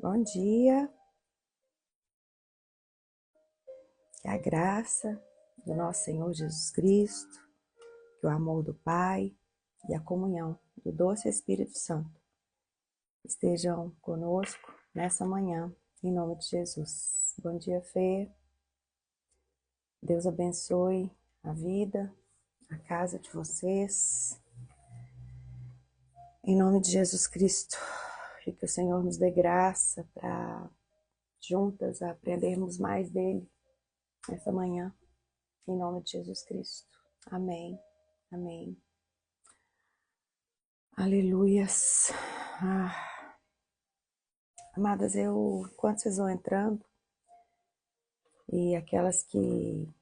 Bom dia, que a graça do nosso Senhor Jesus Cristo, que o amor do Pai e a comunhão do doce Espírito Santo estejam conosco nessa manhã, em nome de Jesus. Bom dia, Fê. Deus abençoe a vida, a casa de vocês, em nome de Jesus Cristo. E que o Senhor nos dê graça para juntas aprendermos mais dele essa manhã, em nome de Jesus Cristo. Amém. Amém. Aleluias. Amadas, enquanto vocês vão entrando, e aquelas que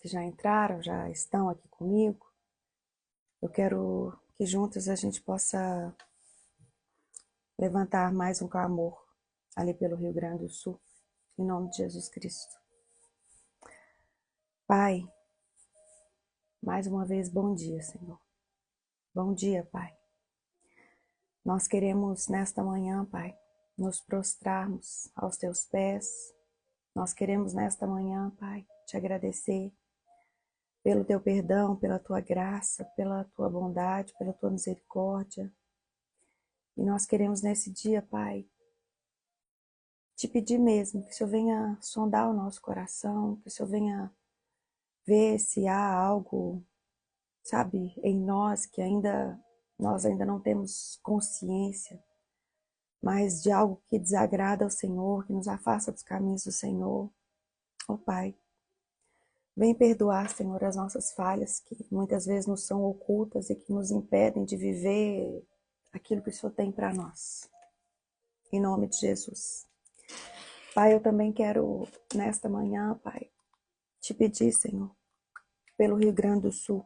já entraram, já estão aqui comigo, eu quero que juntas a gente possa levantar mais um clamor ali pelo Rio Grande do Sul, em nome de Jesus Cristo. Pai, mais uma vez, bom dia, Senhor. Bom dia, Pai. Nós queremos nesta manhã, Pai, nos prostrarmos aos teus pés. Nós queremos nesta manhã, Pai, te agradecer pelo teu perdão, pela tua graça, pela tua bondade, pela tua misericórdia. E nós queremos nesse dia, Pai, te pedir mesmo que o Senhor venha sondar o nosso coração, que o Senhor venha ver se há algo, sabe, em nós que nós ainda não temos consciência, mas de algo que desagrada ao Senhor, que nos afasta dos caminhos do Senhor. Ó Pai, vem perdoar, Senhor, as nossas falhas, que muitas vezes nos são ocultas e que nos impedem de viver aquilo que o Senhor tem para nós. Em nome de Jesus. Pai, eu também quero, nesta manhã, Pai, te pedir, Senhor, pelo Rio Grande do Sul.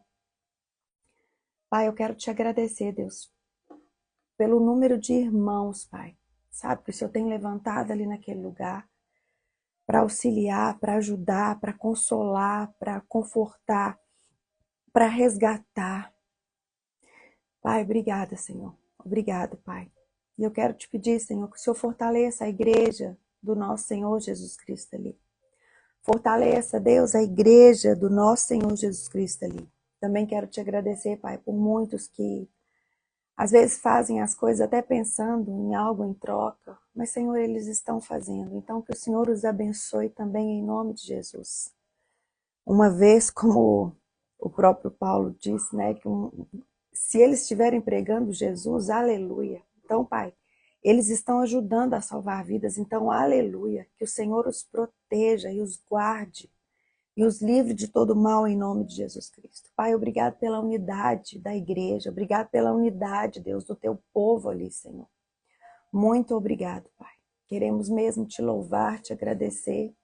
Pai, eu quero te agradecer, Deus, pelo número de irmãos, Pai, sabe, que o Senhor tem levantado ali naquele lugar para auxiliar, para ajudar, para consolar, para confortar, para resgatar. Pai, obrigada, Senhor. Obrigado, Pai. E eu quero te pedir, Senhor, que o Senhor fortaleça a igreja do nosso Senhor Jesus Cristo ali. Fortaleça, Deus, a igreja do nosso Senhor Jesus Cristo ali. Também quero te agradecer, Pai, por muitos que às vezes fazem as coisas até pensando em algo em troca, mas, Senhor, eles estão fazendo. Então, que o Senhor os abençoe também em nome de Jesus. Uma vez, como o próprio Paulo disse, né, que se eles estiverem pregando Jesus, aleluia. Então, Pai, eles estão ajudando a salvar vidas, então, aleluia. Que o Senhor os proteja e os guarde e os livre de todo mal em nome de Jesus Cristo. Pai, obrigado pela unidade da igreja, obrigado pela unidade, Deus, do teu povo ali, Senhor. Muito obrigado, Pai. Queremos mesmo te louvar, te agradecer,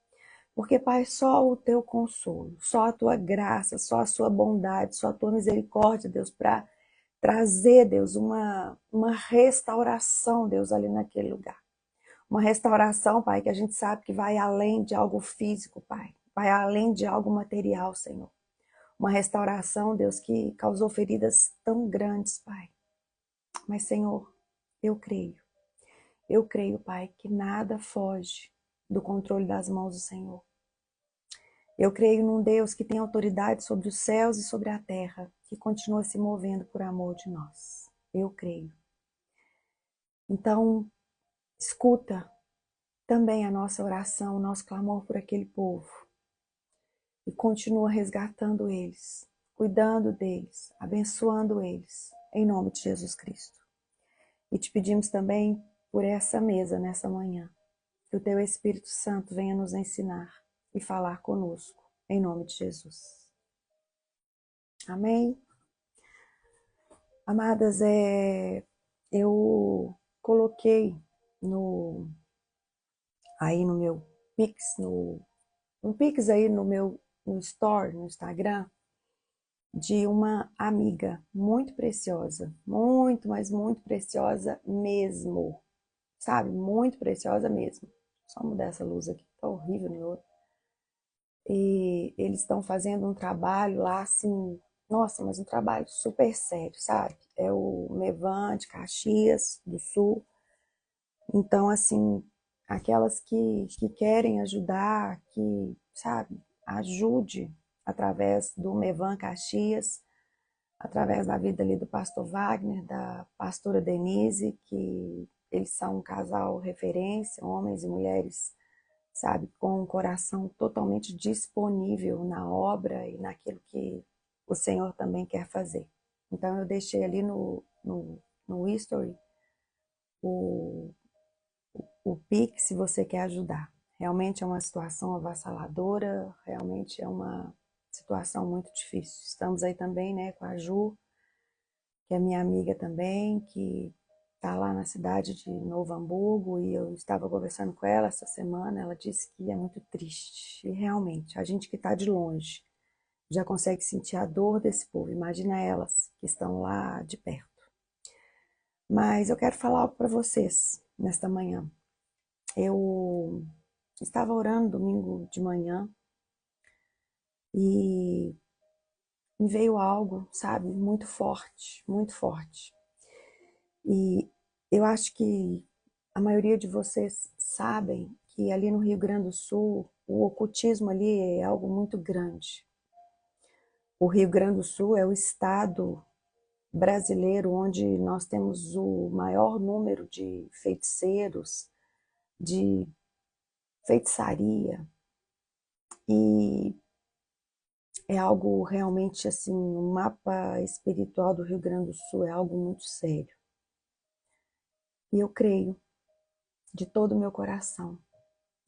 porque, Pai, só o teu consolo, só a tua graça, só a sua bondade, só a tua misericórdia, Deus, para trazer, Deus, uma restauração, Deus, ali naquele lugar. Uma restauração, Pai, que a gente sabe que vai além de algo físico, Pai. Vai além de algo material, Senhor. Uma restauração, Deus, que causou feridas tão grandes, Pai. Mas, Senhor, eu creio. Eu creio, Pai, que nada foge do controle das mãos do Senhor. Eu creio num Deus que tem autoridade sobre os céus e sobre a terra, que continua se movendo por amor de nós. Eu creio. Então, escuta também a nossa oração, o nosso clamor por aquele povo. E continua resgatando eles, cuidando deles, abençoando eles, em nome de Jesus Cristo. E te pedimos também por essa mesa nessa manhã, que o teu Espírito Santo venha nos ensinar e falar conosco, em nome de Jesus. Amém? Amadas, eu coloquei aí no meu Pix, um Pix aí no Store, no Instagram, de uma amiga muito preciosa, muito, mas muito preciosa mesmo, sabe? Muito preciosa mesmo. Só mudar essa luz aqui, tá horrível, meu. E eles estão fazendo um trabalho lá, assim, nossa, mas um trabalho super sério, sabe? É o Mevan de Caxias do Sul. Então, assim, aquelas que querem ajudar, que, sabe, ajude através do Mevan Caxias, através da vida ali do pastor Wagner, da pastora Denise, que eles são um casal referência, homens e mulheres, sabe, com um coração totalmente disponível na obra e naquilo que o Senhor também quer fazer. Então eu deixei ali no history o, o Pix se você quer ajudar. Realmente é uma situação avassaladora, realmente é uma situação muito difícil. Estamos aí também, né, com a Ju, que é minha amiga também, que está lá na cidade de Novo Hamburgo, e eu estava conversando com ela essa semana, ela disse que é muito triste. E realmente, a gente que está de longe já consegue sentir a dor desse povo, imagina elas que estão lá de perto. Mas eu quero falar algo para vocês nesta manhã. Eu estava orando domingo de manhã e me veio algo, sabe, muito forte, muito forte. E eu acho que a maioria de vocês sabem que ali no Rio Grande do Sul, o ocultismo ali é algo muito grande. O Rio Grande do Sul é o estado brasileiro onde nós temos o maior número de feiticeiros, de feitiçaria, e é algo realmente assim, o mapa espiritual do Rio Grande do Sul é algo muito sério. E eu creio de todo o meu coração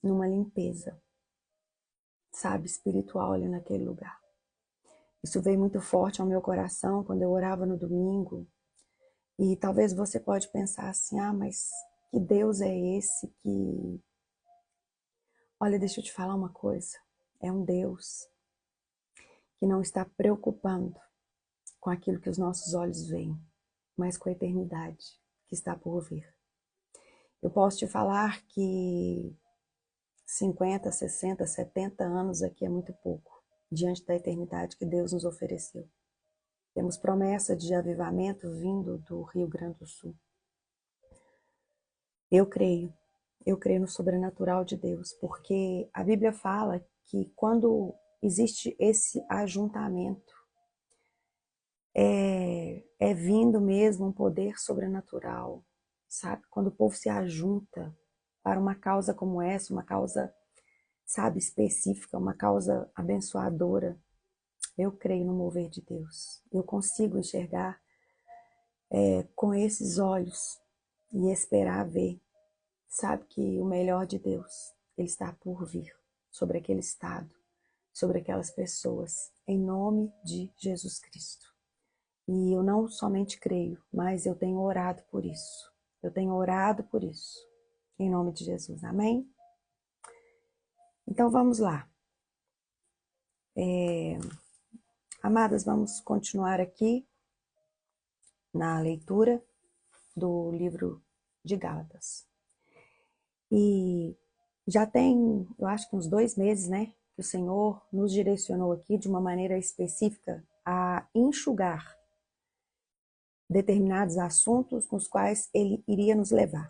numa limpeza, sabe, espiritual ali naquele lugar. Isso veio muito forte ao meu coração quando eu orava no domingo. E talvez você pode pensar assim, ah, mas que Deus é esse que... Olha, deixa eu te falar uma coisa. É um Deus que não está preocupando com aquilo que os nossos olhos veem, mas com a eternidade que está por vir. Eu posso te falar que 50, 60, 70 anos aqui é muito pouco, diante da eternidade que Deus nos ofereceu. Temos promessa de avivamento vindo do Rio Grande do Sul. Eu creio no sobrenatural de Deus, porque a Bíblia fala que quando existe esse ajuntamento, é vindo mesmo um poder sobrenatural, sabe? Quando o povo se ajunta para uma causa como essa, uma causa, sabe, específica, uma causa abençoadora, eu creio no mover de Deus. Eu consigo enxergar com esses olhos e esperar ver, sabe, que o melhor de Deus, ele está por vir sobre aquele estado, sobre aquelas pessoas, em nome de Jesus Cristo. E eu não somente creio, mas eu tenho orado por isso. Eu tenho orado por isso. Em nome de Jesus. Amém? Então vamos lá. Amadas, vamos continuar aqui na leitura do livro de Gálatas. E já tem, eu acho que uns 2 meses, né? Que o Senhor nos direcionou aqui de uma maneira específica a enxugar determinados assuntos nos quais Ele iria nos levar.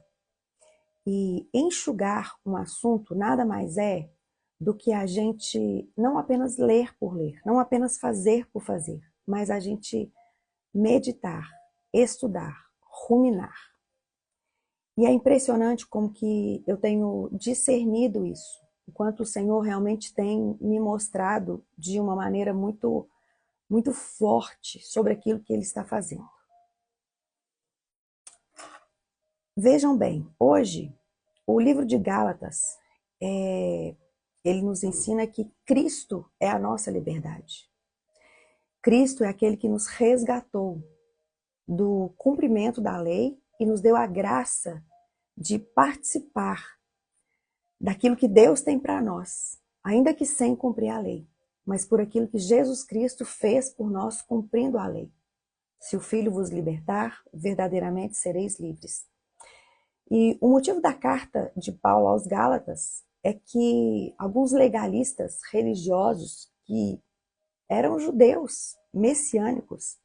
E enxugar um assunto nada mais é do que a gente não apenas ler por ler, não apenas fazer por fazer, mas a gente meditar, estudar, ruminar. E é impressionante como que eu tenho discernido isso, enquanto o Senhor realmente tem me mostrado de uma maneira muito, muito forte sobre aquilo que Ele está fazendo. Vejam bem, hoje, o livro de Gálatas, ele nos ensina que Cristo é a nossa liberdade. Cristo é aquele que nos resgatou do cumprimento da lei e nos deu a graça de participar daquilo que Deus tem para nós, ainda que sem cumprir a lei, mas por aquilo que Jesus Cristo fez por nós cumprindo a lei. Se o Filho vos libertar, verdadeiramente sereis livres. E o motivo da carta de Paulo aos Gálatas é que alguns legalistas religiosos que eram judeus messiânicos,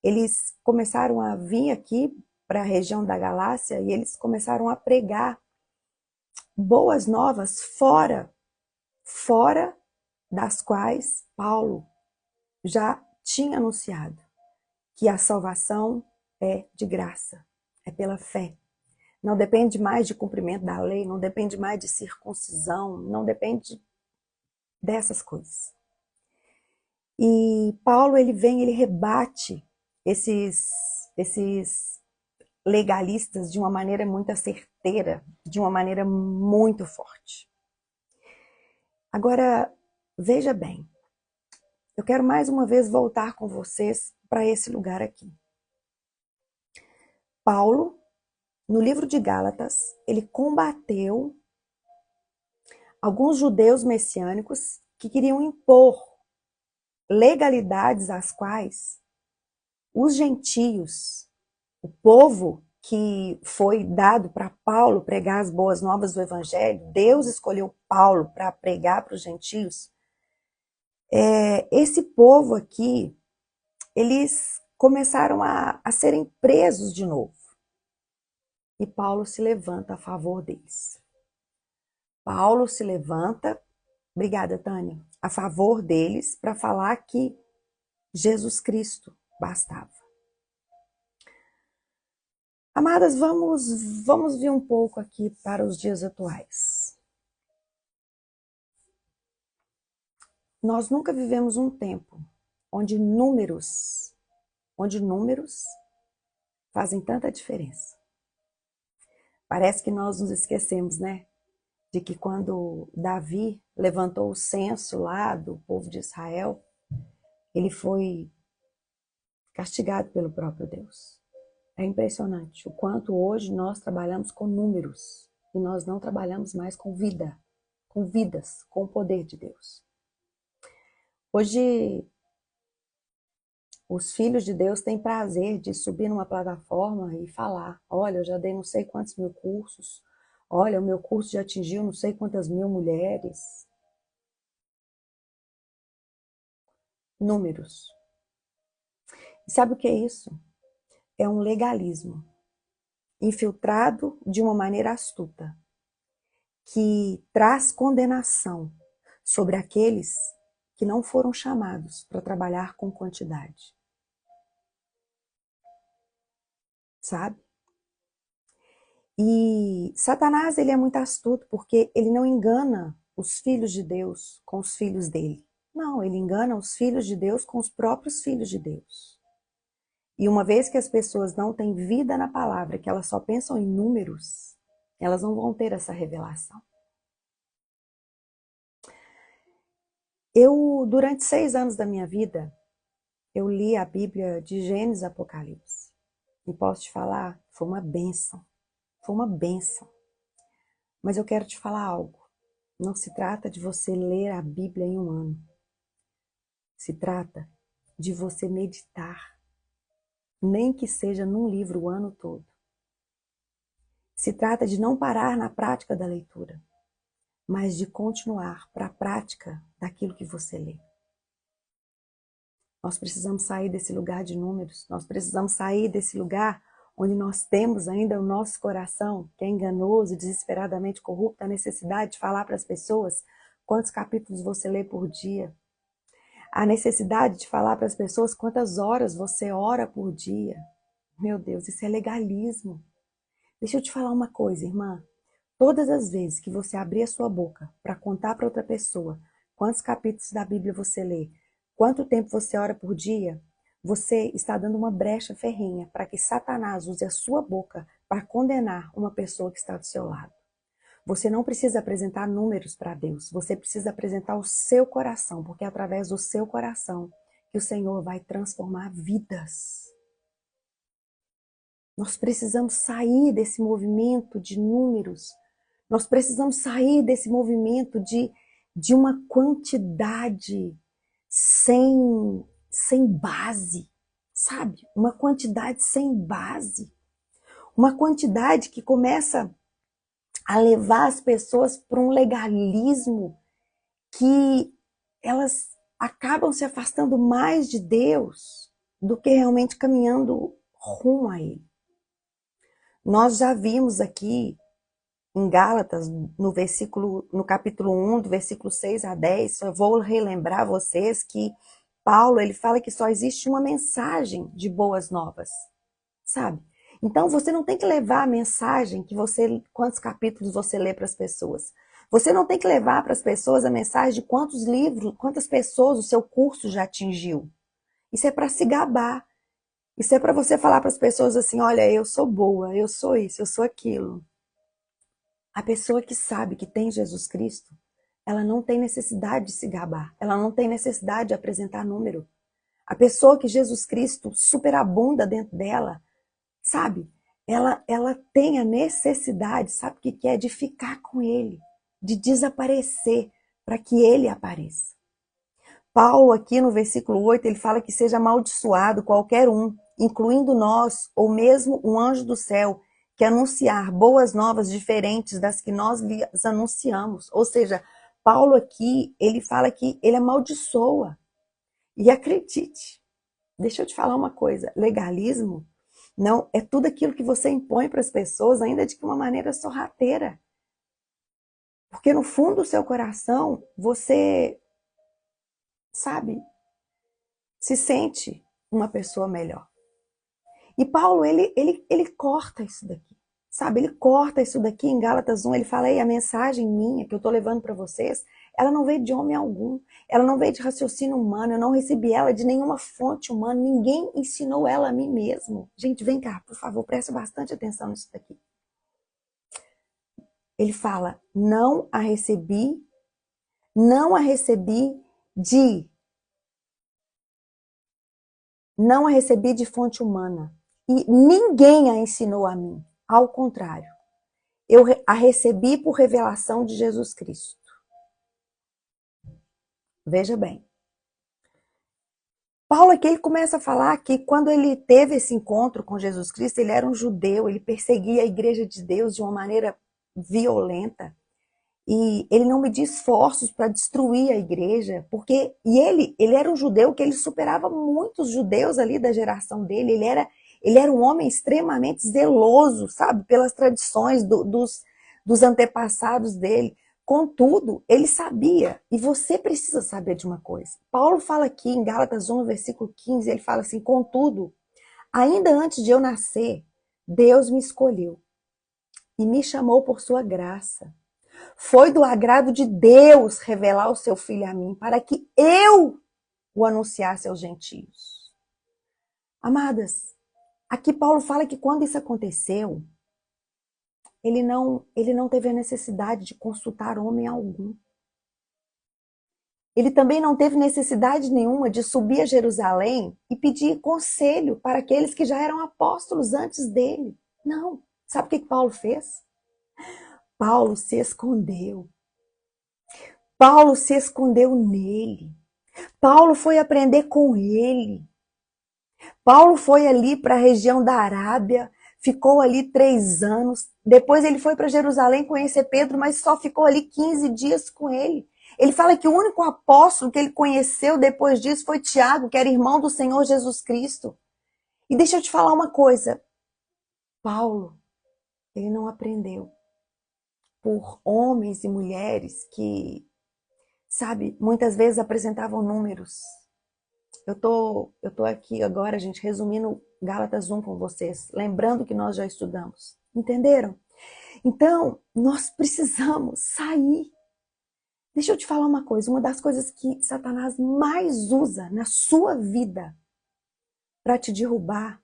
eles começaram a vir aqui para a região da Galácia e eles começaram a pregar boas novas fora das quais Paulo já tinha anunciado que a salvação é de graça, é pela fé. Não depende mais de cumprimento da lei, não depende mais de circuncisão, não depende dessas coisas. E Paulo, ele rebate esses legalistas de uma maneira muito certeira, de uma maneira muito forte. Agora, veja bem, eu quero mais uma vez voltar com vocês para esse lugar aqui. Paulo, no livro de Gálatas, ele combateu alguns judeus messiânicos que queriam impor legalidades às quais os gentios, o povo que foi dado para Paulo pregar as boas novas do evangelho, Deus escolheu Paulo para pregar para os gentios. Esse povo aqui, eles começaram a serem presos de novo. E Paulo se levanta a favor deles. Paulo se levanta, obrigada, Tânia, a favor deles para falar que Jesus Cristo bastava. Amadas, vamos vir um pouco aqui para os dias atuais. Nós nunca vivemos um tempo onde números fazem tanta diferença. Parece que nós nos esquecemos, né? De que quando Davi levantou o censo lá do povo de Israel, ele foi castigado pelo próprio Deus. É impressionante o quanto hoje nós trabalhamos com números e nós não trabalhamos mais com vida, com vidas, com o poder de Deus. Hoje, os filhos de Deus têm prazer de subir numa plataforma e falar: olha, eu já dei não sei quantos mil cursos, olha, o meu curso já atingiu não sei quantas mil mulheres. Números. E sabe o que é isso? É um legalismo infiltrado de uma maneira astuta, que traz condenação sobre aqueles que não foram chamados para trabalhar com quantidade. Sabe? E Satanás, ele é muito astuto, porque ele não engana os filhos de Deus com os filhos dele. Não, ele engana os filhos de Deus com os próprios filhos de Deus. E uma vez que as pessoas não têm vida na palavra, que elas só pensam em números, elas não vão ter essa revelação. Durante 6 anos da minha vida, eu li a Bíblia de Gênesis a Apocalipse. E posso te falar, foi uma bênção. Foi uma bênção. Mas eu quero te falar algo. Não se trata de você ler a Bíblia em um ano. Se trata de você meditar. Nem que seja num livro o ano todo. Se trata de não parar na prática da leitura, mas de continuar para a prática daquilo que você lê. Nós precisamos sair desse lugar de números, nós precisamos sair desse lugar onde nós temos ainda o nosso coração, que é enganoso e desesperadamente corrupto, a necessidade de falar para as pessoas quantos capítulos você lê por dia, a necessidade de falar para as pessoas quantas horas você ora por dia. Meu Deus, isso é legalismo. Deixa eu te falar uma coisa, irmã. Todas as vezes que você abrir a sua boca para contar para outra pessoa quantos capítulos da Bíblia você lê, quanto tempo você ora por dia, você está dando uma brecha ferrenha para que Satanás use a sua boca para condenar uma pessoa que está do seu lado. Você não precisa apresentar números para Deus, você precisa apresentar o seu coração, porque é através do seu coração que o Senhor vai transformar vidas. Nós precisamos sair desse movimento de números, nós precisamos sair desse movimento de uma quantidade sem base, sabe? Uma quantidade sem base, uma quantidade que começa a levar as pessoas para um legalismo que elas acabam se afastando mais de Deus do que realmente caminhando rumo a Ele. Nós já vimos aqui em Gálatas, no capítulo 1, do versículo 6 a 10, só vou relembrar vocês que Paulo, ele fala que só existe uma mensagem de boas novas, sabe? Então você não tem que levar a mensagem quantos capítulos você lê para as pessoas. Você não tem que levar para as pessoas a mensagem de quantos livros, quantas pessoas o seu curso já atingiu. Isso é para se gabar. Isso é para você falar para as pessoas assim, olha, eu sou boa, eu sou isso, eu sou aquilo. A pessoa que sabe que tem Jesus Cristo, ela não tem necessidade de se gabar, ela não tem necessidade de apresentar número. A pessoa que Jesus Cristo superabunda dentro dela, sabe? Ela tem a necessidade, sabe o que é? De ficar com Ele, de desaparecer para que Ele apareça. Paulo aqui no versículo 8, ele fala que seja amaldiçoado qualquer um, incluindo nós, ou mesmo um anjo do céu, que anunciar boas novas diferentes das que nós lhes anunciamos. Ou seja, Paulo aqui, ele fala que ele amaldiçoa. E acredite, deixa eu te falar uma coisa, legalismo não é tudo aquilo que você impõe para as pessoas, ainda de uma maneira sorrateira. Porque no fundo do seu coração, você, sabe, se sente uma pessoa melhor. E Paulo, ele corta isso daqui, sabe? Ele corta isso daqui em Gálatas 1, ele fala, aí a mensagem minha que eu estou levando para vocês, ela não veio de homem algum, ela não veio de raciocínio humano, eu não recebi ela de nenhuma fonte humana, ninguém ensinou ela a mim mesmo. Gente, vem cá, por favor, preste bastante atenção nisso daqui. Ele fala, não a recebi de não a recebi de fonte humana. E ninguém a ensinou a mim. Ao contrário, eu a recebi por revelação de Jesus Cristo. Veja bem. Paulo aqui ele começa a falar que quando ele teve esse encontro com Jesus Cristo, ele era um judeu, ele perseguia a igreja de Deus de uma maneira violenta. E ele não media esforços para destruir a igreja, porque ele era um judeu que ele superava muitos judeus ali da geração dele, ele era um homem extremamente zeloso, sabe, pelas tradições dos antepassados dele. Contudo, ele sabia, e você precisa saber de uma coisa. Paulo fala aqui em Gálatas 1, versículo 15, ele fala assim, contudo, ainda antes de eu nascer, Deus me escolheu e me chamou por sua graça. Foi do agrado de Deus revelar o seu filho a mim, para que eu o anunciasse aos gentios. Amadas, aqui Paulo fala que quando isso aconteceu, ele não teve a necessidade de consultar homem algum. Ele também não teve necessidade nenhuma de subir a Jerusalém e pedir conselho para aqueles que já eram apóstolos antes dele. Não. Sabe o que Paulo fez? Paulo se escondeu. Paulo se escondeu nele. Paulo foi aprender com ele. Paulo foi ali para a região da Arábia, ficou ali 3 anos. Depois ele foi para Jerusalém conhecer Pedro, mas só ficou ali 15 dias com ele. Ele fala que o único apóstolo que ele conheceu depois disso foi Tiago, que era irmão do Senhor Jesus Cristo. E deixa eu te falar uma coisa. Paulo, ele não aprendeu por homens e mulheres que, sabe, muitas vezes apresentavam números. Eu tô aqui agora, gente, resumindo Gálatas 1 com vocês, lembrando que nós já estudamos. Entenderam? Então, nós precisamos sair. Deixa eu te falar uma coisa, uma das coisas que Satanás mais usa na sua vida para te derrubar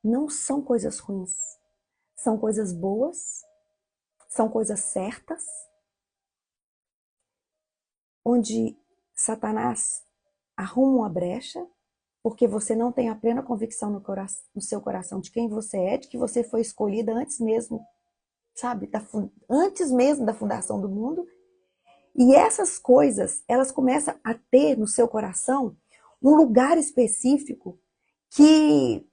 não são coisas ruins, são coisas boas, são coisas certas, onde Satanás arruma uma brecha, porque você não tem a plena convicção no seu coração de quem você é, de que você foi escolhida antes mesmo, sabe, antes mesmo da fundação do mundo. E essas coisas, elas começam a ter no seu coração um lugar específico que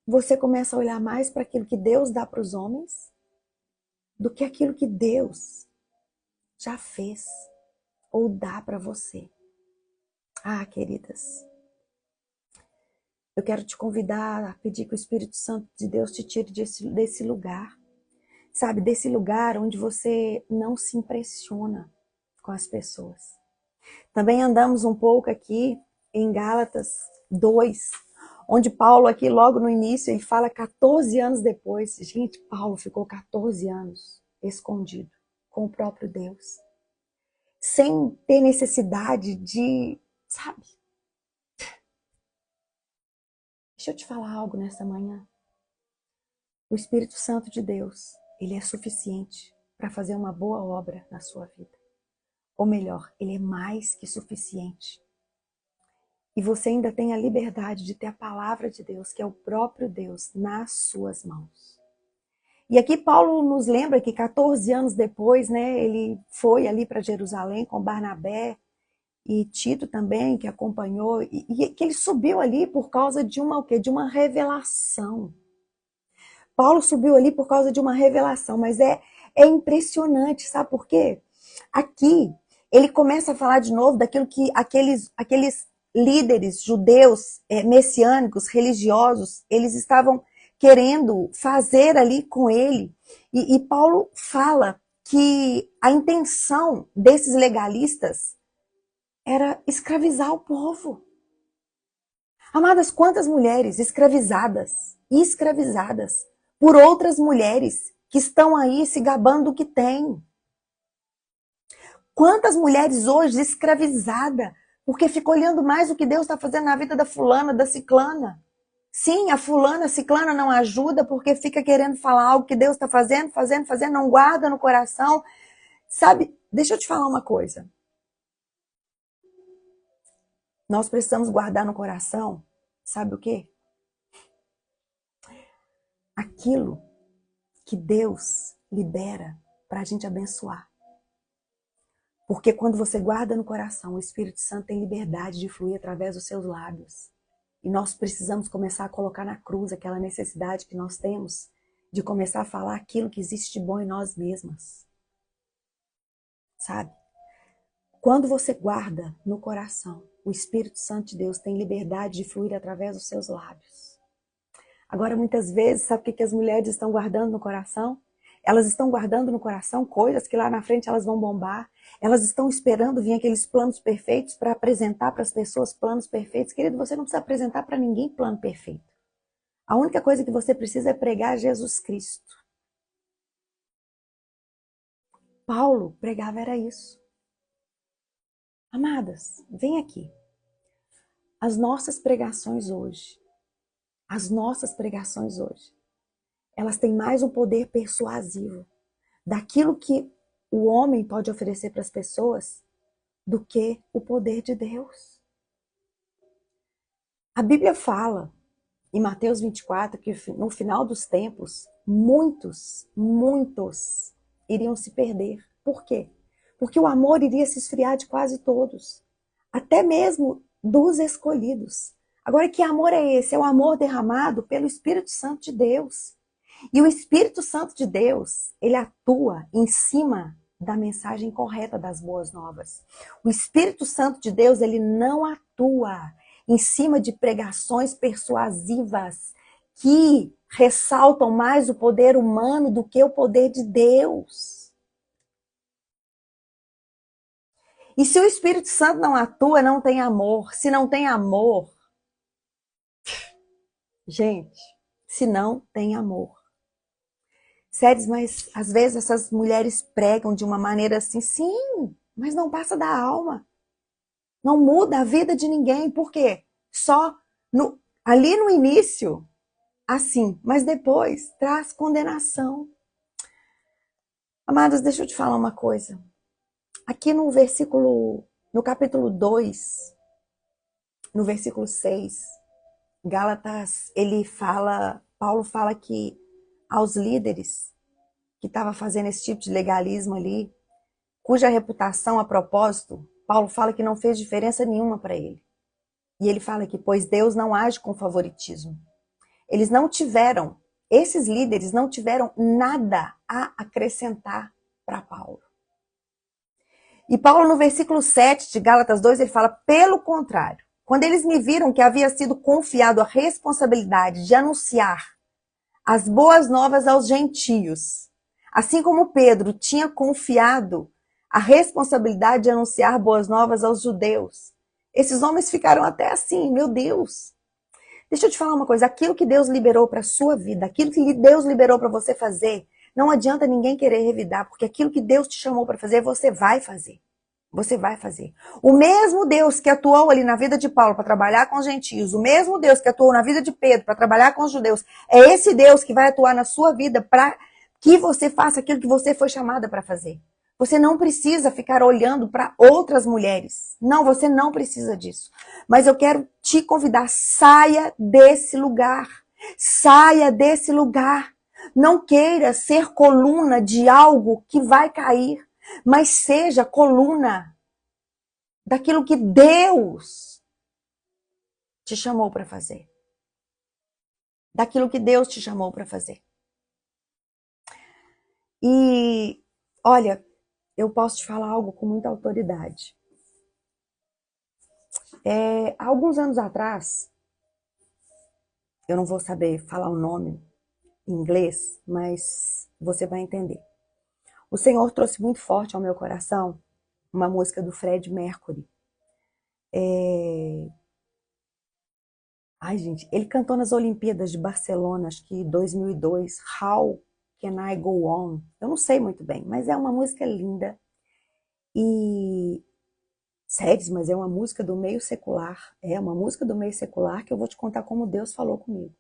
você começa a olhar mais para aquilo que Deus dá para os homens do que aquilo que Deus já fez ou dá para você. Ah, queridas, eu quero te convidar a pedir que o Espírito Santo de Deus te tire desse lugar. Sabe, desse lugar onde você não se impressiona com as pessoas. Também andamos um pouco aqui em Gálatas 2, onde Paulo aqui logo no início, ele fala 14 anos depois. Gente, Paulo ficou 14 anos escondido com o próprio Deus. Sem ter necessidade de, sabe? Deixa eu te falar algo nessa manhã. O Espírito Santo de Deus, ele é suficiente para fazer uma boa obra na sua vida. Ou melhor, ele é mais que suficiente. E você ainda tem a liberdade de ter a palavra de Deus, que é o próprio Deus, nas suas mãos. E aqui Paulo nos lembra que 14 anos depois, né, ele foi ali para Jerusalém com Barnabé e Tito também, que acompanhou, e que ele subiu ali por causa de uma, o quê? De uma revelação. Paulo subiu ali por causa de uma revelação, mas é impressionante, sabe por quê? Aqui, ele começa a falar de novo daquilo que aqueles líderes judeus, messiânicos, religiosos, eles estavam querendo fazer ali com ele. E Paulo fala que a intenção desses legalistas era escravizar o povo. Amadas, quantas mulheres escravizadas por outras mulheres que estão aí se gabando do que têm. Quantas mulheres hoje escravizadas porque fica olhando mais o que Deus está fazendo na vida da fulana, da ciclana. Sim, a fulana, a ciclana não ajuda porque fica querendo falar algo que Deus está fazendo, não guarda no coração. Sabe, deixa eu te falar uma coisa. Nós precisamos guardar no coração, sabe o quê? Aquilo que Deus libera para a gente abençoar. Porque quando você guarda no coração, o Espírito Santo tem liberdade de fluir através dos seus lábios. E nós precisamos começar a colocar na cruz aquela necessidade que nós temos de começar a falar aquilo que existe de bom em nós mesmas. Sabe? Quando você guarda no coração, o Espírito Santo de Deus tem liberdade de fluir através dos seus lábios. Agora, muitas vezes, sabe o que as mulheres estão guardando no coração? Elas estão guardando no coração coisas que lá na frente elas vão bombar. Elas estão esperando vir aqueles planos perfeitos para apresentar para as pessoas planos perfeitos. Querido, você não precisa apresentar para ninguém plano perfeito. A única coisa que você precisa é pregar Jesus Cristo. Paulo pregava era isso. Amadas, vem aqui. As nossas pregações hoje, elas têm mais um poder persuasivo daquilo que o homem pode oferecer para as pessoas do que o poder de Deus. A Bíblia fala, em Mateus 24, que no final dos tempos, muitos iriam se perder. Por quê? Porque o amor iria se esfriar de quase todos, até mesmo dos escolhidos. Agora, que amor é esse? É o amor derramado pelo Espírito Santo de Deus. E o Espírito Santo de Deus, ele atua em cima da mensagem correta das boas novas. O Espírito Santo de Deus, ele não atua em cima de pregações persuasivas que ressaltam mais o poder humano do que o poder de Deus. E se o Espírito Santo não atua, não tem amor. Se não tem amor, gente, se não tem amor. Sério, mas às vezes essas mulheres pregam de uma maneira assim, sim, mas não passa da alma. Não muda a vida de ninguém. Por quê? Só ali no início, assim, mas depois traz condenação. Amados, deixa eu te falar uma coisa. Aqui no capítulo 2, no versículo 6, Gálatas, Paulo fala que aos líderes que estavam fazendo esse tipo de legalismo ali, cuja reputação, a propósito, Paulo fala que não fez diferença nenhuma para ele. E ele fala que, pois Deus não age com favoritismo. Esses líderes não tiveram nada a acrescentar para Paulo. E Paulo, no versículo 7 de Gálatas 2, ele fala, pelo contrário, Quando eles me viram que havia sido confiado a responsabilidade de anunciar as boas novas aos gentios, assim como Pedro tinha confiado a responsabilidade de anunciar boas novas aos judeus, esses homens ficaram até assim, meu Deus. Deixa eu te falar uma coisa, aquilo que Deus liberou para a sua vida, aquilo que Deus liberou para você fazer, não adianta ninguém querer revidar, porque aquilo que Deus te chamou para fazer, você vai fazer. Você vai fazer. O mesmo Deus que atuou ali na vida de Paulo para trabalhar com os gentios, o mesmo Deus que atuou na vida de Pedro para trabalhar com os judeus, é esse Deus que vai atuar na sua vida para que você faça aquilo que você foi chamada para fazer. Você não precisa ficar olhando para outras mulheres. Não, você não precisa disso. Mas eu quero te convidar, saia desse lugar. Saia desse lugar. Não queira ser coluna de algo que vai cair, mas seja coluna daquilo que Deus te chamou para fazer. Daquilo que Deus te chamou para fazer. E, olha, eu posso te falar algo com muita autoridade. Há alguns anos atrás, eu não vou saber falar o nome em inglês, mas você vai entender. O Senhor trouxe muito forte ao meu coração uma música do Fred Mercury. Ai, gente, ele cantou nas Olimpíadas de Barcelona, acho que 2002, How Can I Go On? Eu não sei muito bem, mas é uma música linda. E, sério, mas é uma música do meio secular. É uma música do meio secular que eu vou te contar como Deus falou comigo.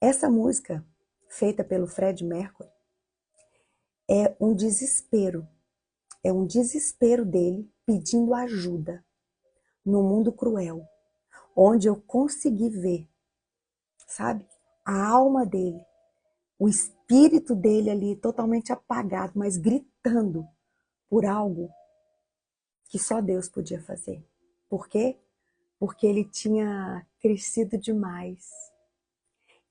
Essa música, feita pelo Fred Mercury, é um desespero. É um desespero dele pedindo ajuda no mundo cruel, onde eu consegui ver, sabe? A alma dele, o espírito dele ali totalmente apagado, mas gritando por algo que só Deus podia fazer. Por quê? Porque ele tinha crescido demais.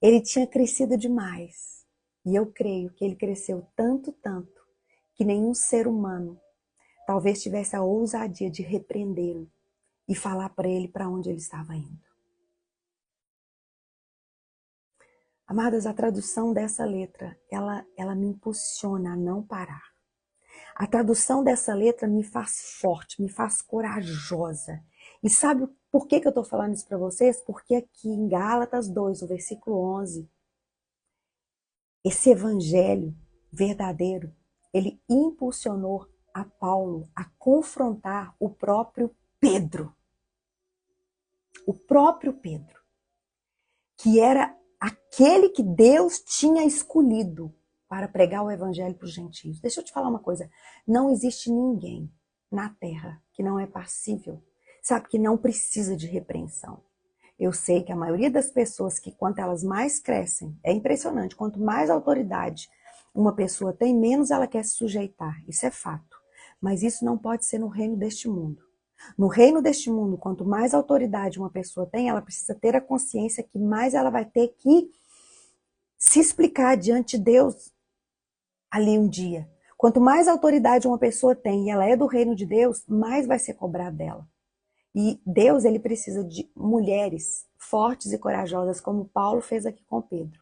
Ele tinha crescido demais. E eu creio que ele cresceu tanto, que nenhum ser humano talvez tivesse a ousadia de repreendê-lo e falar para ele para onde ele estava indo. Amadas, a tradução dessa letra, ela me impulsiona a não parar. A tradução dessa letra me faz forte, me faz corajosa. E sabe por que eu estou falando isso para vocês? Porque aqui em Gálatas 2, o versículo 11, esse evangelho verdadeiro, ele impulsionou a Paulo a confrontar o próprio Pedro. O próprio Pedro, que era aquele que Deus tinha escolhido para pregar o evangelho para os gentios. Deixa eu te falar uma coisa, não existe ninguém na terra que não é passível, sabe, que não precisa de repreensão. Eu sei que a maioria das pessoas que quanto elas mais crescem, é impressionante, quanto mais autoridade uma pessoa tem, menos ela quer se sujeitar, isso é fato. Mas isso não pode ser no reino deste mundo. No reino deste mundo, quanto mais autoridade uma pessoa tem, ela precisa ter a consciência que mais ela vai ter que se explicar diante de Deus ali um dia. Quanto mais autoridade uma pessoa tem e ela é do reino de Deus, mais vai ser cobrado dela. E Deus, ele precisa de mulheres fortes e corajosas, como Paulo fez aqui com Pedro.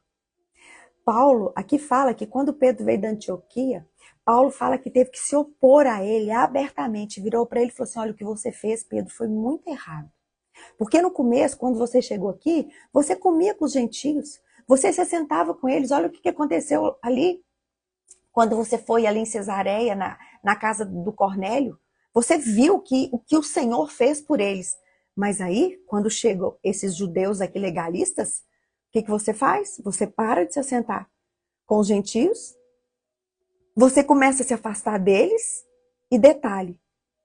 Paulo aqui fala que quando Pedro veio da Antioquia, Paulo fala que teve que se opor a ele abertamente, virou para ele e falou assim, olha, o que você fez, Pedro, foi muito errado. Porque no começo, quando você chegou aqui, você comia com os gentios, você se sentava com eles, olha o que aconteceu ali, quando você foi ali em Cesareia, na casa do Cornélio, você viu o que o Senhor fez por eles. Mas aí, quando chegam esses judeus aqui legalistas, o que você faz? Você para de se assentar com os gentios, você começa a se afastar deles, e detalhe,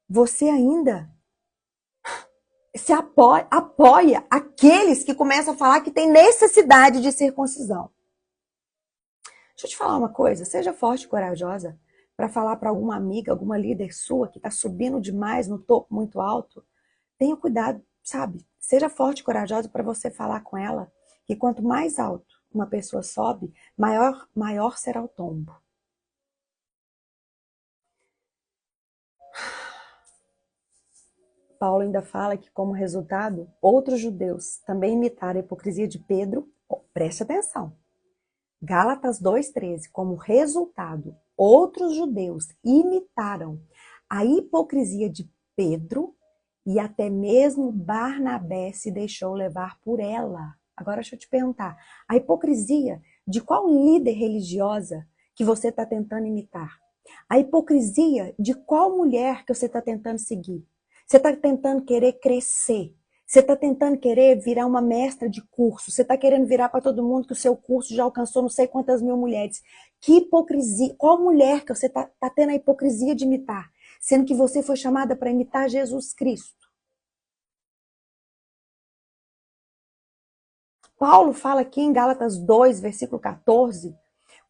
você ainda se apoia aqueles que começam a falar que tem necessidade de circuncisão. Deixa eu te falar uma coisa, seja forte e corajosa para falar para alguma amiga, alguma líder sua que está subindo demais no topo muito alto. Tenha cuidado, sabe? Seja forte e corajosa para você falar com ela que quanto mais alto uma pessoa sobe, maior será o tombo. Paulo ainda fala que, como resultado, outros judeus também imitaram a hipocrisia de Pedro. Oh, preste atenção. Gálatas 2,13. Como resultado, outros judeus imitaram a hipocrisia de Pedro e até mesmo Barnabé se deixou levar por ela. Agora deixa eu te perguntar, a hipocrisia de qual líder religiosa que você está tentando imitar? A hipocrisia de qual mulher que você está tentando seguir? Você está tentando querer crescer. Você está tentando querer virar uma mestra de curso. Você está querendo virar para todo mundo que o seu curso já alcançou não sei quantas mil mulheres. Que hipocrisia. Qual mulher que você está tendo a hipocrisia de imitar? Sendo que você foi chamada para imitar Jesus Cristo. Paulo fala aqui em Gálatas 2, versículo 14.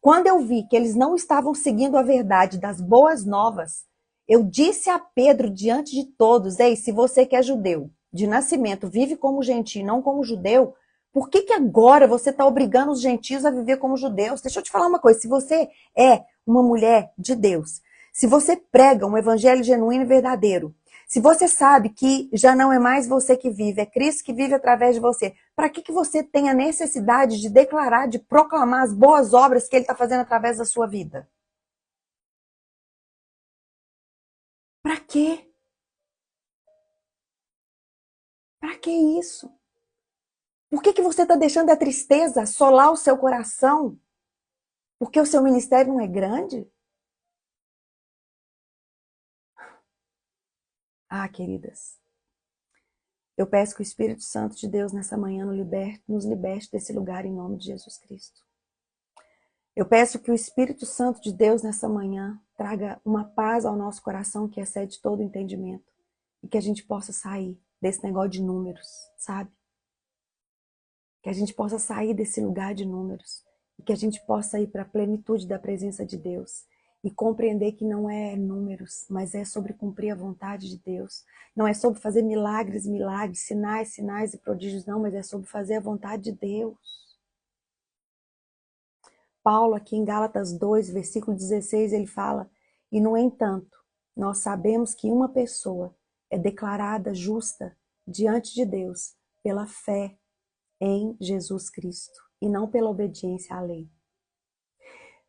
Quando eu vi que eles não estavam seguindo a verdade das boas novas, eu disse a Pedro diante de todos: ei, se você que é judeu, de nascimento, vive como gentio, não como judeu, por que agora você está obrigando os gentios a viver como judeus? Deixa eu te falar uma coisa, se você é uma mulher de Deus, se você prega um evangelho genuíno e verdadeiro, se você sabe que já não é mais você que vive, é Cristo que vive através de você, para que você tem a necessidade de declarar, de proclamar as boas obras que Ele está fazendo através da sua vida? Para quê? Para que isso? Por que você está deixando a tristeza assolar o seu coração? Porque o seu ministério não é grande? Ah, queridas, eu peço que o Espírito Santo de Deus nessa manhã nos liberte desse lugar em nome de Jesus Cristo. Eu peço que o Espírito Santo de Deus nessa manhã traga uma paz ao nosso coração que excede todo entendimento e que a gente possa sair desse negócio de números, sabe? Que a gente possa sair desse lugar de números e que a gente possa ir para a plenitude da presença de Deus e compreender que não é números, mas é sobre cumprir a vontade de Deus. Não é sobre fazer milagres, sinais e prodígios, não, mas é sobre fazer a vontade de Deus. Paulo, aqui em Gálatas 2, versículo 16, ele fala: e no entanto, nós sabemos que uma pessoa é declarada justa diante de Deus pela fé em Jesus Cristo e não pela obediência à lei.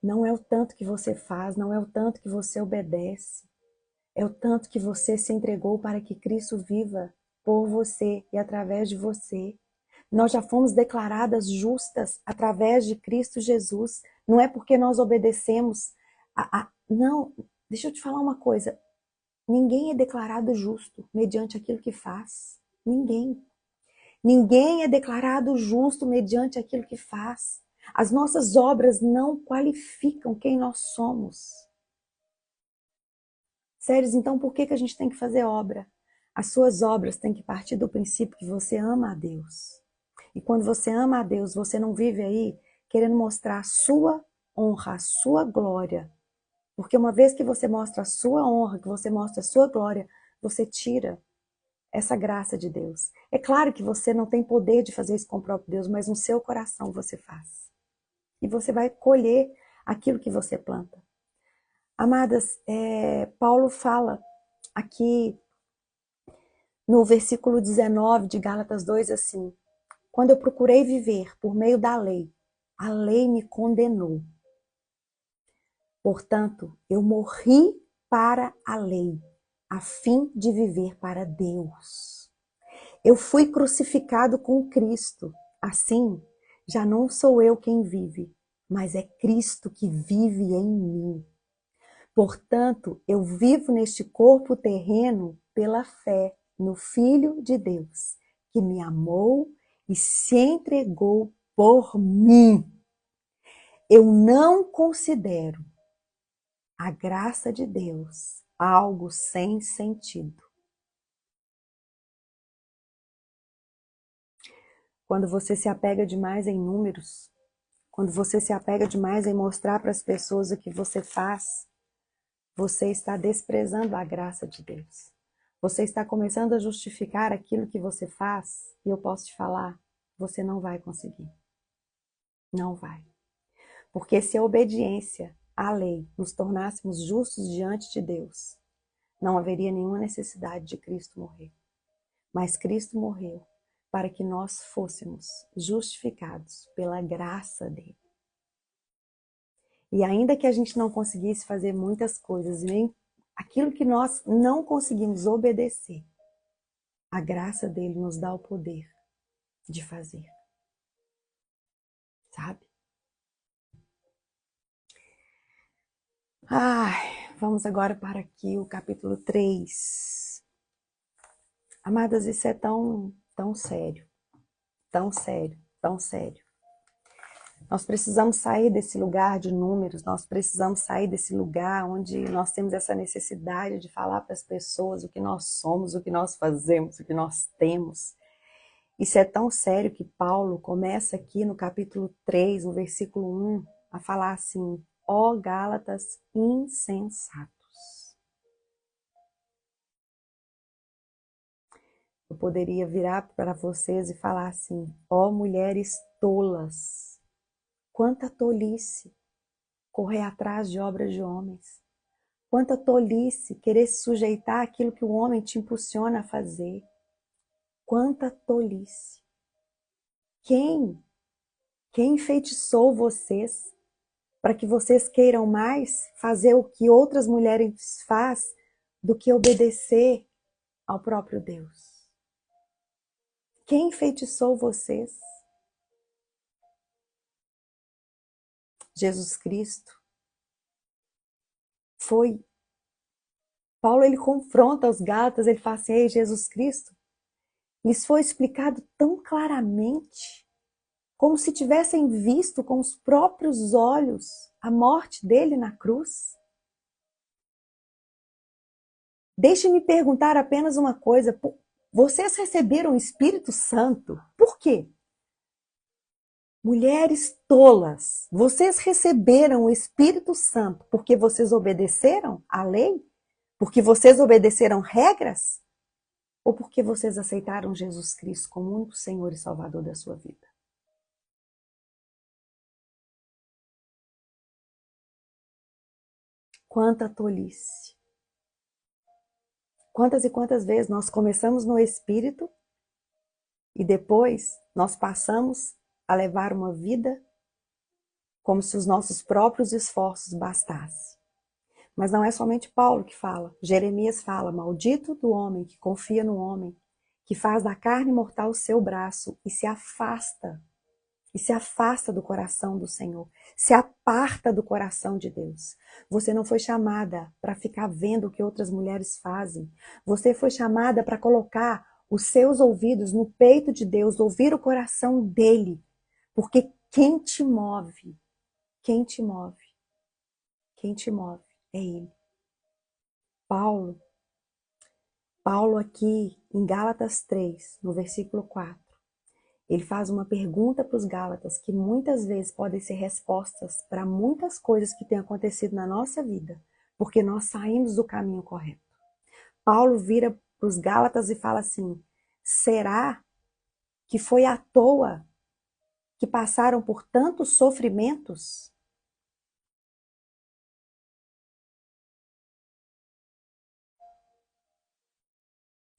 Não é o tanto que você faz, não é o tanto que você obedece, é o tanto que você se entregou para que Cristo viva por você e através de você. Nós já fomos declaradas justas através de Cristo Jesus. Não é porque nós obedecemos. Não, deixa eu te falar uma coisa. Ninguém é declarado justo mediante aquilo que faz. Ninguém. Ninguém é declarado justo mediante aquilo que faz. As nossas obras não qualificam quem nós somos. Sérios, então por que a gente tem que fazer obra? As suas obras têm que partir do princípio que você ama a Deus. E quando você ama a Deus, você não vive aí querendo mostrar a sua honra, a sua glória. Porque uma vez que você mostra a sua honra, que você mostra a sua glória, você tira essa graça de Deus. É claro que você não tem poder de fazer isso com o próprio Deus, mas no seu coração você faz. E você vai colher aquilo que você planta. Amadas, Paulo fala aqui no versículo 19 de Gálatas 2 assim: quando eu procurei viver por meio da lei, a lei me condenou. Portanto, eu morri para a lei, a fim de viver para Deus. Eu fui crucificado com Cristo. Assim, já não sou eu quem vive, mas é Cristo que vive em mim. Portanto, eu vivo neste corpo terreno pela fé no Filho de Deus, que me amou e se entregou por mim. Eu não considero a graça de Deus algo sem sentido. Quando você se apega demais em números, quando você se apega demais em mostrar para as pessoas o que você faz, você está desprezando a graça de Deus. Você está começando a justificar aquilo que você faz, e eu posso te falar, você não vai conseguir. Não vai. Porque se a obediência à lei nos tornássemos justos diante de Deus, não haveria nenhuma necessidade de Cristo morrer. Mas Cristo morreu para que nós fôssemos justificados pela graça dele. E ainda que a gente não conseguisse fazer muitas coisas, nem aquilo que nós não conseguimos obedecer, a graça dele nos dá o poder de fazer. Sabe? Vamos agora para aqui o capítulo 3. Amadas, isso é tão sério, tão sério, tão sério. Nós precisamos sair desse lugar de números, nós precisamos sair desse lugar onde nós temos essa necessidade de falar para as pessoas o que nós somos, o que nós fazemos, o que nós temos. Isso é tão sério que Paulo começa aqui no capítulo 3, no versículo 1, a falar assim: ó Gálatas insensatos. Eu poderia virar para vocês e falar assim: ó mulheres tolas. Quanta tolice correr atrás de obras de homens. Quanta tolice querer se sujeitar àquilo que o homem te impulsiona a fazer. Quanta tolice. Quem enfeitiçou vocês para que vocês queiram mais fazer o que outras mulheres fazem do que obedecer ao próprio Deus? Quem enfeitiçou vocês? Jesus Cristo. Paulo, ele confronta os Gálatas, ele fala assim: ei, Jesus Cristo, lhes foi explicado tão claramente, como se tivessem visto com os próprios olhos a morte dele na cruz. Deixe-me perguntar apenas uma coisa: vocês receberam o Espírito Santo? Por quê? Mulheres tolas, vocês receberam o Espírito Santo porque vocês obedeceram à lei? Porque vocês obedeceram regras? Ou porque vocês aceitaram Jesus Cristo como único Senhor e Salvador da sua vida? Quanta tolice! Quantas e quantas vezes nós começamos no Espírito e depois nós passamos a levar uma vida como se os nossos próprios esforços bastassem. Mas não é somente Paulo que fala. Jeremias fala: maldito do homem que confia no homem, que faz da carne mortal o seu braço e se afasta do coração do Senhor, se aparta do coração de Deus. Você não foi chamada para ficar vendo o que outras mulheres fazem. Você foi chamada para colocar os seus ouvidos no peito de Deus, ouvir o coração dele. Porque quem te move é ele. Paulo aqui em Gálatas 3, no versículo 4, ele faz uma pergunta para os Gálatas que muitas vezes podem ser respostas para muitas coisas que têm acontecido na nossa vida, porque nós saímos do caminho correto. Paulo vira para os Gálatas e fala assim: será que foi à toa que passaram por tantos sofrimentos?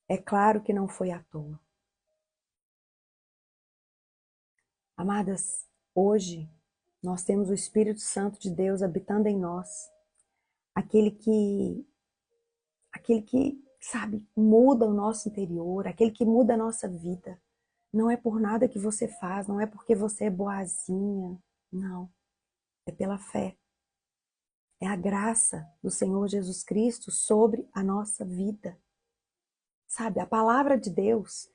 É claro que não foi à toa. Amadas, hoje nós temos o Espírito Santo de Deus habitando em nós. Aquele que, sabe, muda o nosso interior, aquele que muda a nossa vida. Não é por nada que você faz, não é porque você é boazinha, não. É pela fé. É a graça do Senhor Jesus Cristo sobre a nossa vida. Sabe, a palavra de Deus,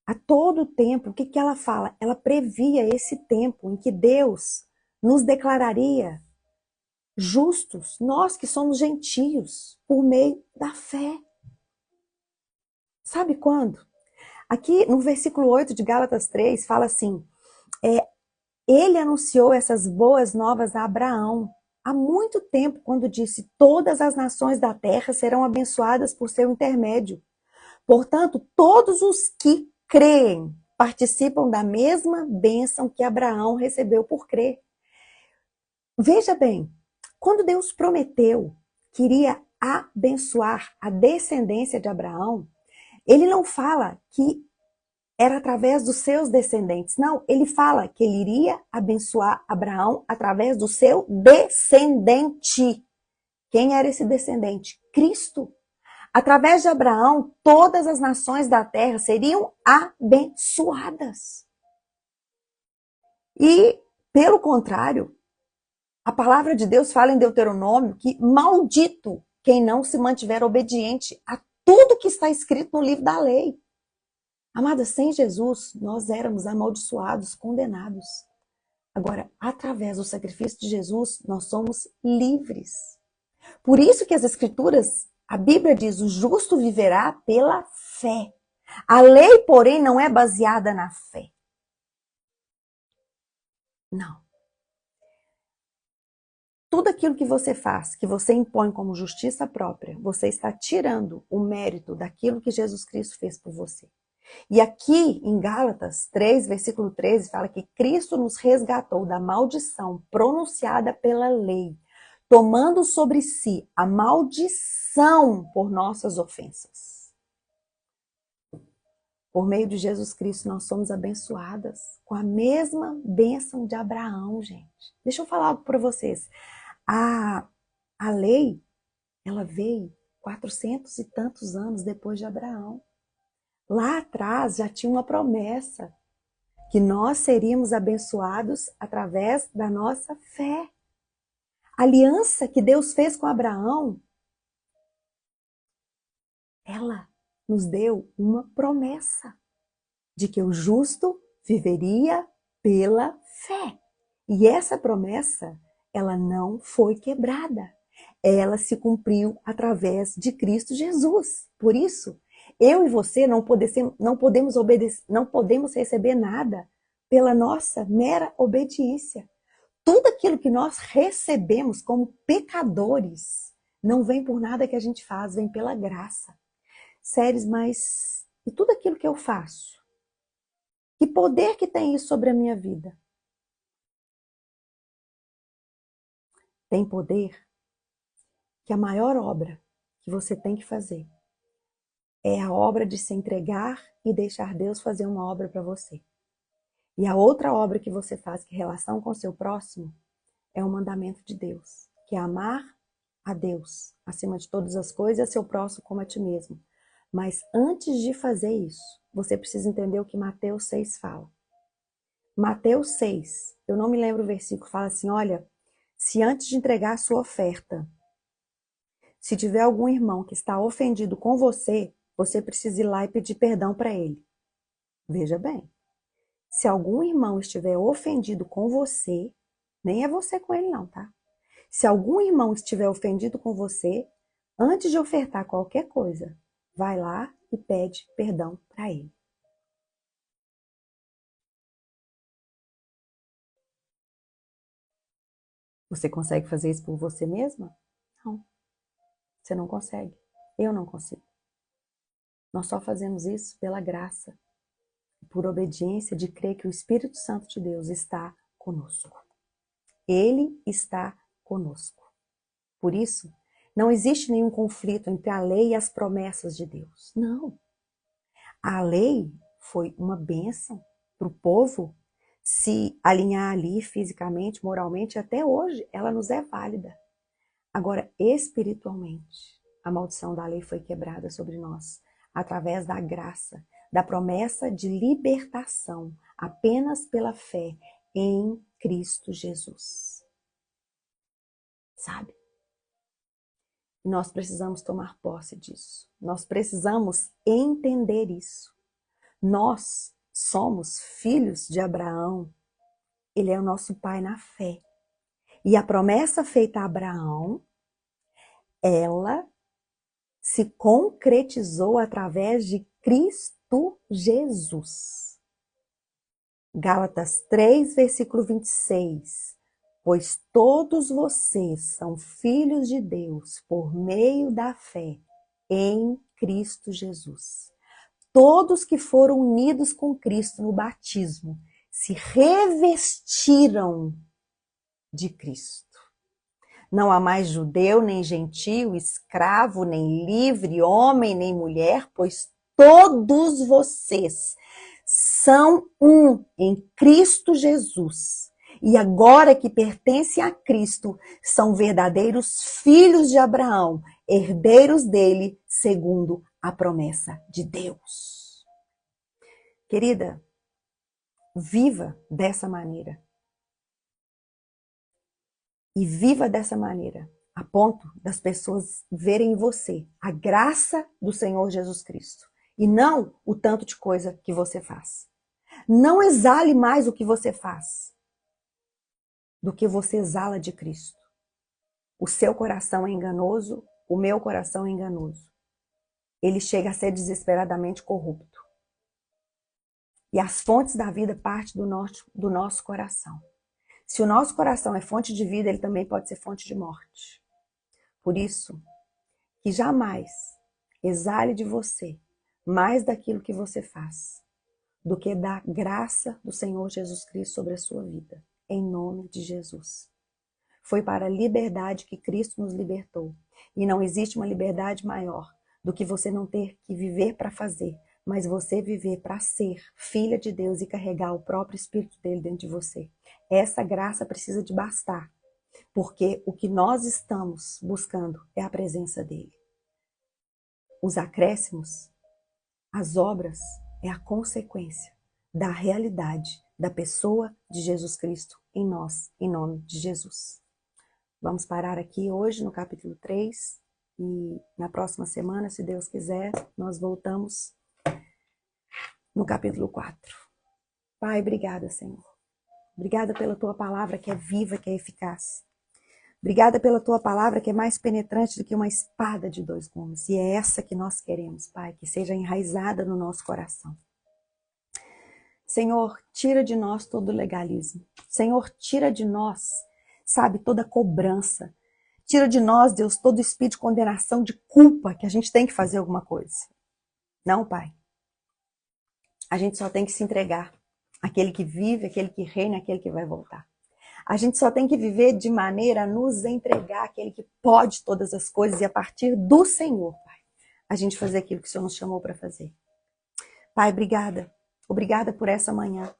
a todo tempo, o que ela fala? Ela previa esse tempo em que Deus nos declararia justos, nós que somos gentios, por meio da fé. Sabe quando? Aqui no versículo 8 de Gálatas 3 fala assim: ele anunciou essas boas novas a Abraão há muito tempo, quando disse: todas as nações da terra serão abençoadas por seu intermédio. Portanto, todos os que creem participam da mesma bênção que Abraão recebeu por crer. Veja bem, quando Deus prometeu que iria abençoar a descendência de Abraão, Ele não fala que era através dos seus descendentes. Não, ele fala que ele iria abençoar Abraão através do seu descendente. Quem era esse descendente? Cristo. Através de Abraão, todas as nações da terra seriam abençoadas. E, pelo contrário, a palavra de Deus fala em Deuteronômio que maldito quem não se mantiver obediente a tudo que está escrito no livro da lei. Amada, sem Jesus, nós éramos amaldiçoados, condenados. Agora, através do sacrifício de Jesus, nós somos livres. Por isso que as Escrituras, a Bíblia diz, o justo viverá pela fé. A lei, porém, não é baseada na fé. Não. Tudo aquilo que você faz, que você impõe como justiça própria, você está tirando o mérito daquilo que Jesus Cristo fez por você. E aqui em Gálatas 3, versículo 13, fala que Cristo nos resgatou da maldição pronunciada pela lei, tomando sobre si a maldição por nossas ofensas. Por meio de Jesus Cristo, nós somos abençoadas com a mesma bênção de Abraão, gente. Deixa eu falar algo para vocês. A lei, ela veio 400 e tantos anos depois de Abraão. Lá atrás já tinha uma promessa que nós seríamos abençoados através da nossa fé. A aliança que Deus fez com Abraão, ela nos deu uma promessa de que o justo viveria pela fé. E essa promessa, ela não foi quebrada. Ela se cumpriu através de Cristo Jesus. Por isso, eu e você não podemos receber nada pela nossa mera obediência. Tudo aquilo que nós recebemos como pecadores não vem por nada que a gente faz, vem pela graça. Séries, mas e tudo aquilo que eu faço? Que poder que tem isso sobre a minha vida? Tem poder que a maior obra que você tem que fazer é a obra de se entregar e deixar Deus fazer uma obra para você. E a outra obra que você faz, que é relação com o seu próximo, é o mandamento de Deus, que é amar a Deus acima de todas as coisas e a seu próximo como a ti mesmo. Mas antes de fazer isso, você precisa entender o que Mateus 6 fala. Mateus 6, eu não me lembro o versículo, fala assim, olha, se antes de entregar a sua oferta, se tiver algum irmão que está ofendido com você, você precisa ir lá e pedir perdão para ele. Veja bem, se algum irmão estiver ofendido com você, nem é você com ele não, tá? Se algum irmão estiver ofendido com você, antes de ofertar qualquer coisa, vai lá e pede perdão para ele. Você consegue fazer isso por você mesma? Não. Você não consegue. Eu não consigo. Nós só fazemos isso pela graça, por obediência de crer que o Espírito Santo de Deus está conosco. Ele está conosco. Por isso, não existe nenhum conflito entre a lei e as promessas de Deus. Não. A lei foi uma bênção para o povo se alinhar ali fisicamente, moralmente, até hoje ela nos é válida. Agora, espiritualmente, a maldição da lei foi quebrada sobre nós através da graça, da promessa de libertação apenas pela fé em Cristo Jesus. Sabe? Nós precisamos tomar posse disso. Nós precisamos entender isso. Nós somos filhos de Abraão. Ele é o nosso pai na fé. E a promessa feita a Abraão, ela se concretizou através de Cristo Jesus. Gálatas 3, versículo 26. Pois todos vocês são filhos de Deus por meio da fé em Cristo Jesus. Todos que foram unidos com Cristo no batismo se revestiram de Cristo. Não há mais judeu, nem gentio, escravo, nem livre, homem, nem mulher, pois todos vocês são um em Cristo Jesus. E agora que pertencem a Cristo, são verdadeiros filhos de Abraão, herdeiros dele, segundo a promessa de Deus. Querida, viva dessa maneira. E viva dessa maneira, a ponto das pessoas verem em você a graça do Senhor Jesus Cristo. E não o tanto de coisa que você faz. Não exale mais o que você faz do que você exala de Cristo. O seu coração é enganoso, o meu coração é enganoso. Ele chega a ser desesperadamente corrupto. E as fontes da vida partem do nosso coração. Se o nosso coração é fonte de vida, ele também pode ser fonte de morte. Por isso, que jamais exale de você mais daquilo que você faz, do que da graça do Senhor Jesus Cristo sobre a sua vida, em nome de Jesus. Foi para a liberdade que Cristo nos libertou. E não existe uma liberdade maior do que você não ter que viver para fazer, mas você viver para ser filha de Deus e carregar o próprio Espírito dele dentro de você. Essa graça precisa de bastar, porque o que nós estamos buscando é a presença dele. Os acréscimos, as obras, é a consequência da realidade da pessoa de Jesus Cristo em nós, em nome de Jesus. Vamos parar aqui hoje no capítulo 3 e na próxima semana, se Deus quiser, nós voltamos no capítulo 4. Pai, obrigada, Senhor. Obrigada pela tua palavra que é viva, que é eficaz. Obrigada pela tua palavra que é mais penetrante do que uma espada de 2 gumes. E é essa que nós queremos, Pai, que seja enraizada no nosso coração. Senhor, tira de nós todo legalismo. Senhor, tira de nós, sabe, toda cobrança. Tira de nós, Deus, todo espírito de condenação, de culpa, que a gente tem que fazer alguma coisa. Não, Pai. A gente só tem que se entregar. Aquele que vive, aquele que reina, aquele que vai voltar. A gente só tem que viver de maneira a nos entregar àquele que pode todas as coisas e a partir do Senhor, Pai, a gente fazer aquilo que o Senhor nos chamou para fazer. Pai, obrigada. Obrigada por essa manhã.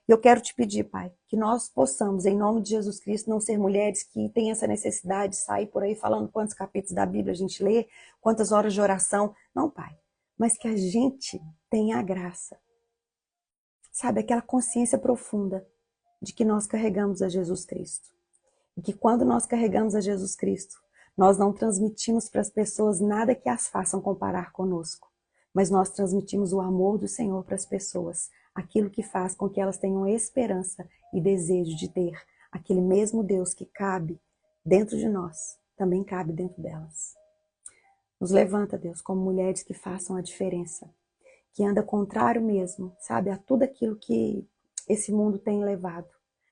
E eu quero te pedir, Pai, que nós possamos, em nome de Jesus Cristo, não ser mulheres que têm essa necessidade de sair por aí falando quantos capítulos da Bíblia a gente lê, quantas horas de oração. Não, Pai, mas que a gente tenha a graça. Sabe, aquela consciência profunda de que nós carregamos a Jesus Cristo. E que quando nós carregamos a Jesus Cristo, nós não transmitimos para as pessoas nada que as façam comparar conosco, mas nós transmitimos o amor do Senhor para as pessoas, aquilo que faz com que elas tenham esperança e desejo de ter aquele mesmo Deus que cabe dentro de nós, também cabe dentro delas. Nos levanta, Deus, como mulheres que façam a diferença, que anda contrário mesmo, sabe, a tudo aquilo que esse mundo tem levado.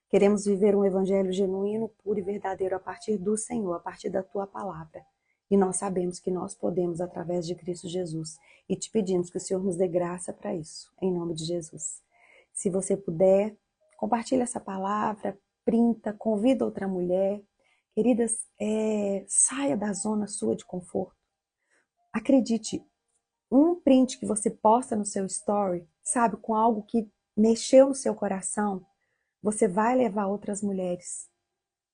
Queremos viver um evangelho genuíno, puro e verdadeiro a partir do Senhor, a partir da tua palavra. E nós sabemos que nós podemos através de Cristo Jesus. E te pedimos que o Senhor nos dê graça para isso, em nome de Jesus. Se você puder, compartilhe essa palavra, printa, convida outra mulher. Queridas, saia da zona sua de conforto. Acredite, um print que você posta no seu story, sabe, com algo que mexeu no seu coração, você vai levar outras mulheres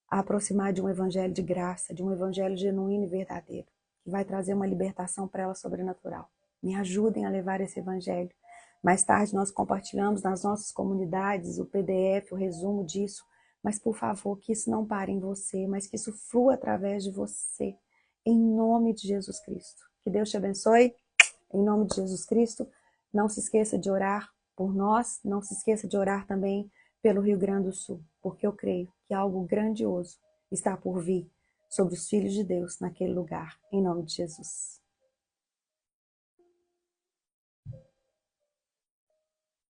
a aproximar de um evangelho de graça, de um evangelho genuíno e verdadeiro, que vai trazer uma libertação para elas sobrenatural. Me ajudem a levar esse evangelho. Mais tarde nós compartilhamos nas nossas comunidades o PDF, o resumo disso, mas por favor, que isso não pare em você, mas que isso flua através de você, em nome de Jesus Cristo. Que Deus te abençoe, em nome de Jesus Cristo. Não se esqueça de orar por nós, não se esqueça de orar também pelo Rio Grande do Sul, porque eu creio que algo grandioso está por vir sobre os filhos de Deus naquele lugar, em nome de Jesus.